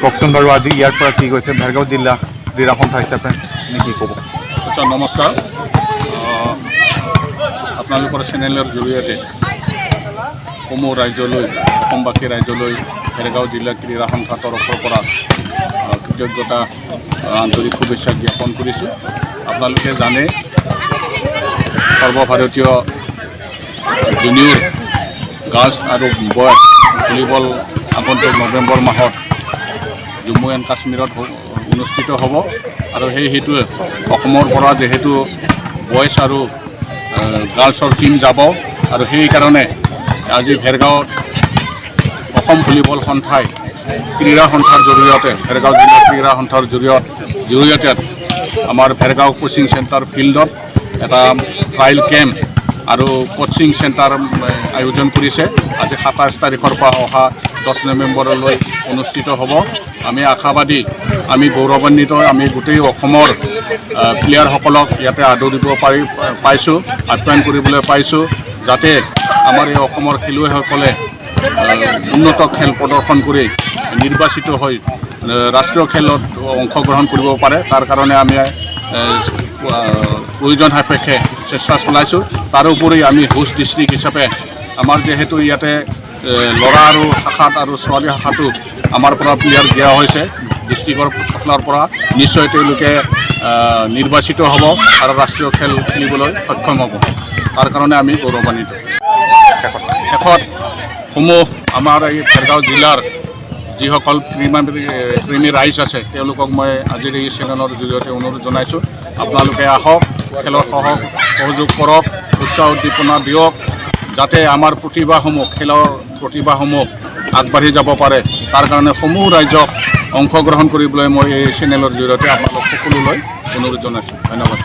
কওকচোন বাৰু আজি ইয়াৰ পৰা কি কৈছে ভেৰগাঁও জিলা ক্ৰীড়া সন্থা হিচাপে কি ক'ব? আচ্ছা, নমস্কাৰ। আপোনালোকৰ চেনেলৰ জৰিয়তে সমূহ ৰাজ্যলৈ অসমবাসী ৰাজ্যলৈ ভেৰগাঁও জিলা ক্ৰীড়া সন্থাৰ তৰফৰ পৰা কৃতজ্ঞতা আন্তৰিক শুভেচ্ছা জ্ঞাপন কৰিছোঁ। আপোনালোকে জানে সৰ্বভাৰতীয় জুনিয়ৰ গাৰ্লছ আৰু বয়জ ভলীবল আগন্তুক নৱেম্বৰ মাহত জম্মু এণ্ড কাশ্মীৰত অনুষ্ঠিত হ'ব আৰু সেই হেতুৱে অসমৰ পৰা যিহেতু বয়জ আৰু গাৰ্লছৰ টীম যাব আৰু সেইকাৰণে আজি ভেৰগাঁৱত অসম ভলীবল সন্থাই ক্ৰীড়া সন্থাৰ জৰিয়তে ভেৰগাঁও জিলা ক্ৰীড়া সন্থাৰ জৰিয়তে আমাৰ ভেৰগাঁও কোচিং চেণ্টাৰ ফিল্ডত এটা ট্ৰায়েল কেম্প আৰু কোচিং চেণ্টাৰ আয়োজন কৰিছে। আজি 27 তাৰিখৰ পৰা অহা 10 নৱেম্বৰলৈ অনুষ্ঠিত হ'ব। আমি আশাবাদী, আমি গৌৰৱান্বিত, আমি গোটেই অসমৰ প্লেয়াৰসকলক ইয়াতে আদৰিব পাইছোঁ, আপ্যায়ন কৰিবলৈ পাইছোঁ, যাতে আমাৰ এই অসমৰ খেলুৱৈসকলে উন্নত খেল প্ৰদৰ্শন কৰি নিৰ্বাচিত হৈ ৰাষ্ট্ৰীয় খেলত অংশগ্ৰহণ কৰিব পাৰে। তাৰ কাৰণে আমি প্ৰয়োজন সাপেক্ষে চেষ্টা চলাইছোঁ। তাৰোপৰি আমি হোষ্ট ডিষ্ট্ৰিক্ট হিচাপে আমাৰ যিহেতু ইয়াতে ল'ৰা আৰু শাখাত আৰু ছোৱালী শাখাটো আমাৰ পৰা প্লেয়াৰ দিয়া হৈছে ডিষ্ট্ৰিক্টৰ ফালৰ পৰা, নিশ্চয় তেওঁলোকে নিৰ্বাচিত হ'ব আৰু ৰাষ্ট্ৰীয় খেল খেলিবলৈ সক্ষম হ'ব। তাৰ কাৰণে আমি গৌৰৱান্বিত। শেষত সমূহ আমাৰ এই ভেৰগাঁও জিলাৰ যিসকল প্ৰেমী ৰাইজ আছে তেওঁলোকক মই আজিৰ এই চেনেলৰ জৰিয়তে অনুৰোধ জনাইছোঁ, আপোনালোকে আহক, খেলৰ সহযোগ কৰক, উৎসাহ উদ্দীপনা দিয়ক, যাতে আমাৰ প্ৰতিভাসমূহ খেলৰ প্ৰতিভাসমূহ আগবাঢ়ি যাব পাৰে। তাৰ কাৰণে সমূহ ৰাইজক অংশগ্ৰহণ কৰিবলৈ মই এই চেনেলৰ জৰিয়তে আপোনালোক সকলোলৈ অনুৰোধ জনাইছোঁ। ধন্যবাদ।